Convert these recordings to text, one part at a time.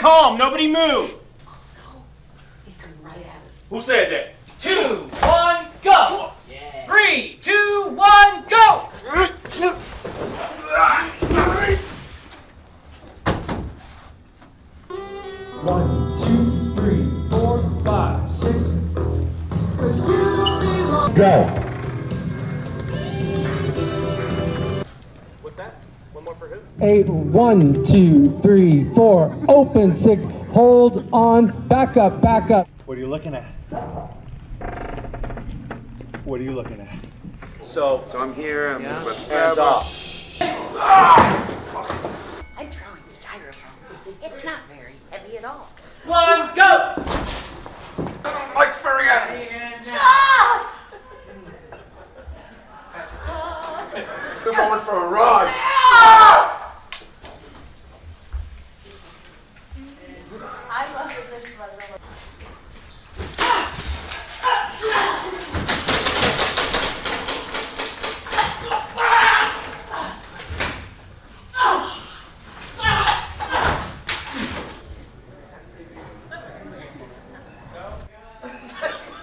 calm. Nobody move. Oh, no. He's coming right at us. Who said that? 2, 1, go! Yeah. 3, 2, 1, go! One, two, three, 4, 5, 6. Go. What's that? One more for who? 8, 1, 2, 3, 4. Open 6. Hold on. Back up. Back up. What are you looking at? What are you looking at? So I'm here. I'm Hands off. I'm throwing styrofoam. It's not very heavy at all. 1, go! Mike Ferrier. We're going for a ride. I love it. This mother.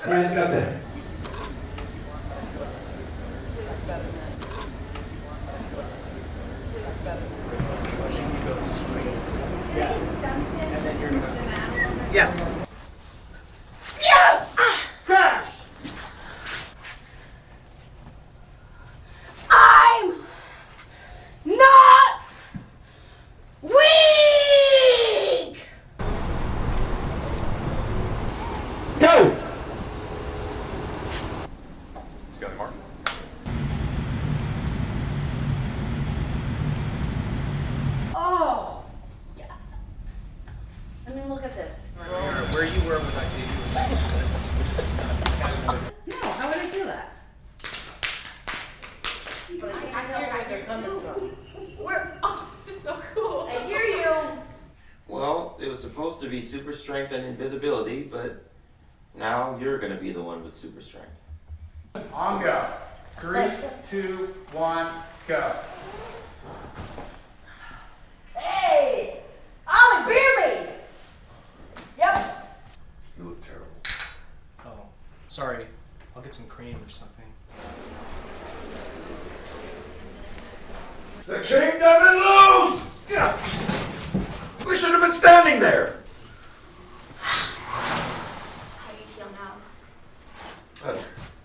Hands up there. Yes. Crash. I'm not weak! Go. Scotty Martin. Oh. Yeah. I mean, look at this. Where you were when I gave you this, which is just kind of No, how would I do that? But I hear where they're coming from. Oh, this is so cool. I hear you. Well, it was supposed to be super strength and invisibility, but now you're gonna be the one with super strength. On go. 3, 2, 1, go. Hey! Ollie, beer me! Yep. You look terrible. Oh, sorry. I'll get some cream or something. The king doesn't lose! Yeah. We should have been standing there. How do you feel now? Better.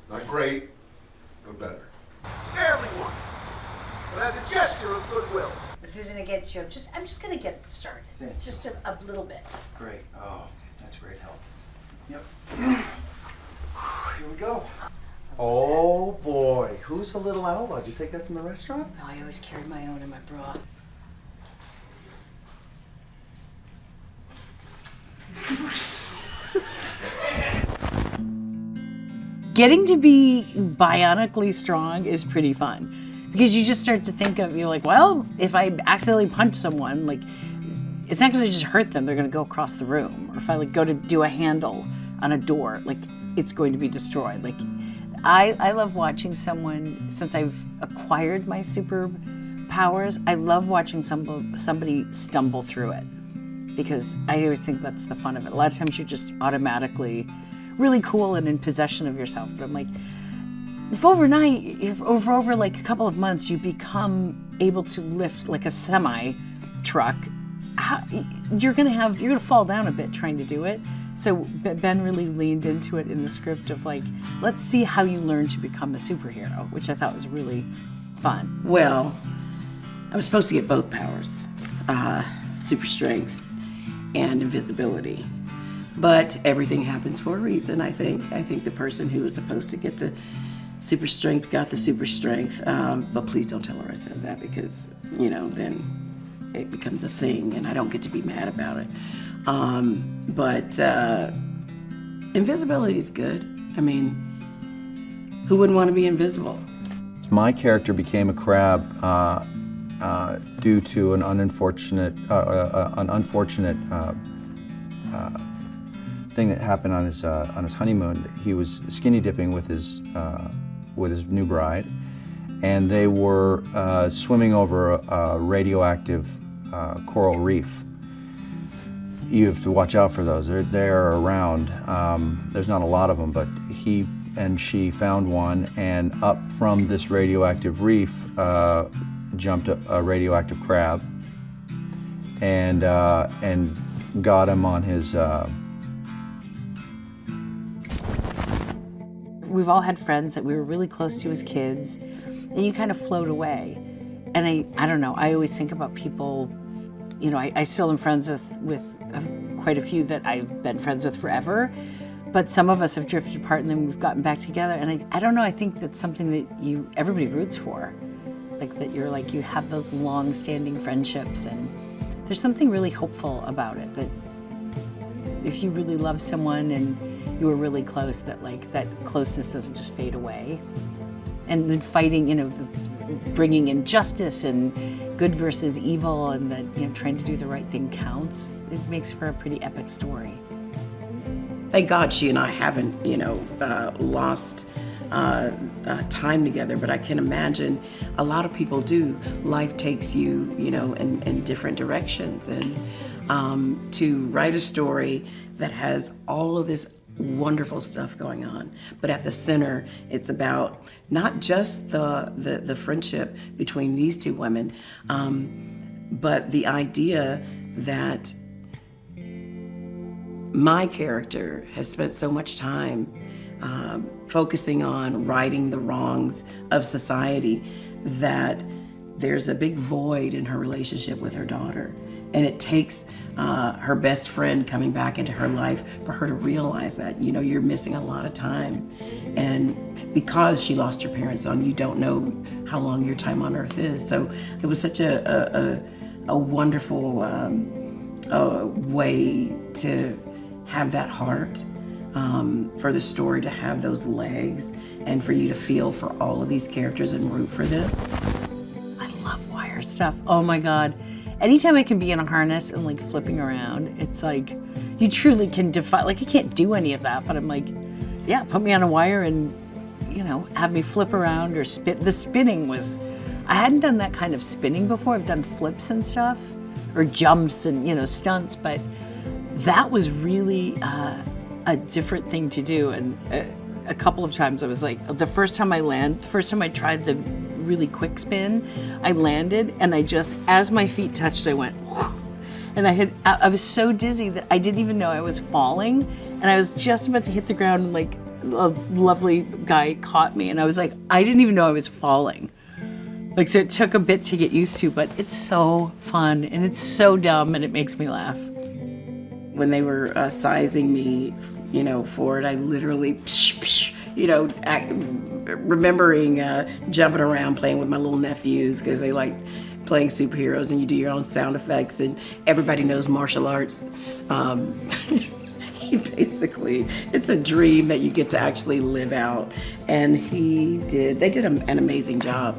Not great, but better. Barely won. But as a gesture of goodwill. This isn't against you. I'm just gonna get it started. Just a little bit. Great. Oh, that's great help. Yep. Here we go. Oh boy, who's the little outlaw? Did you take that from the restaurant? No, I always carry my own in my bra. Getting to be bionically strong is pretty fun because you just start to think of, you're like, well, if I accidentally punch someone, like, it's not gonna just hurt them, they're gonna go across the room. Or if I like go to do a handle on a door, like, it's going to be destroyed. Like, I love watching someone, since I've acquired my superpowers, I love watching somebody stumble through it because I always think that's the fun of it. A lot of times you're just automatically really cool and in possession of yourself. But I'm like, if overnight, if over like a couple of months, you become able to lift like a semi truck, you're gonna fall down a bit trying to do it. So Ben really leaned into it in the script of like, let's see how you learn to become a superhero, which I thought was really fun. Well, I was supposed to get both powers, super strength and invisibility. But everything happens for a reason, I think. I think the person who was supposed to get the super strength got the super strength. But please don't tell her I said that because, you know, then it becomes a thing and I don't get to be mad about it. But invisibility is good. I mean, who wouldn't want to be invisible? My character became a crab due to an unfortunate thing that happened on his honeymoon. He was skinny dipping with his new bride, and they were swimming over a radioactive coral reef. you have to watch out for those. They're around. There's not a lot of them, but he and she found one, and up from this radioactive reef jumped a radioactive crab, and got him on his. We've all had friends that we were really close to as kids, and you kind of float away. And I don't know, I always think about people, you know, I still am friends with quite a few that I've been friends with forever, but some of us have drifted apart and then we've gotten back together. And I don't know, I think that's something that everybody roots for. Like that you're like, you have those long-standing friendships, and there's something really hopeful about it, that if you really love someone and you were really close, that like that closeness doesn't just fade away. And then fighting, you know, bringing in justice and good versus evil, and that, you know, trying to do the right thing counts. It makes for a pretty epic story. Thank God she and I haven't, you know, lost time together, but I can imagine a lot of people do. Life takes you, you know, in different directions, and to write a story that has all of this wonderful stuff going on, but at the center, it's about not just the friendship between these two women, but the idea that my character has spent so much time focusing on righting the wrongs of society that there's a big void in her relationship with her daughter. And it takes her best friend coming back into her life for her to realize that, you know, you're missing a lot of time. And because she lost her parents on, you don't know how long your time on earth is. So it was such a wonderful way to have that heart, for the story to have those legs, and for you to feel for all of these characters and root for them. I love wire stuff. Oh my God. Anytime I can be in a harness and like flipping around, it's like, you truly can defy, like I can't do any of that, but I'm like, yeah, put me on a wire and, you know, have me flip around or spin. The spinning was, I hadn't done that kind of spinning before. I've done flips and stuff, or jumps and, you know, stunts, but that was really a different thing to do. And a couple of times I was like, the first time I tried the really quick spin, I landed and I just, as my feet touched, I went, whew, and I was so dizzy that I didn't even know I was falling, and I was just about to hit the ground, and like a lovely guy caught me, and I was like, I didn't even know I was falling. Like, so it took a bit to get used to, but it's so fun and it's so dumb and it makes me laugh. When they were sizing me, you know, for it, I literally, you know, remembering jumping around playing with my little nephews, because they like playing superheroes, and you do your own sound effects, and everybody knows martial arts. Basically, it's a dream that you get to actually live out, and they did an amazing job.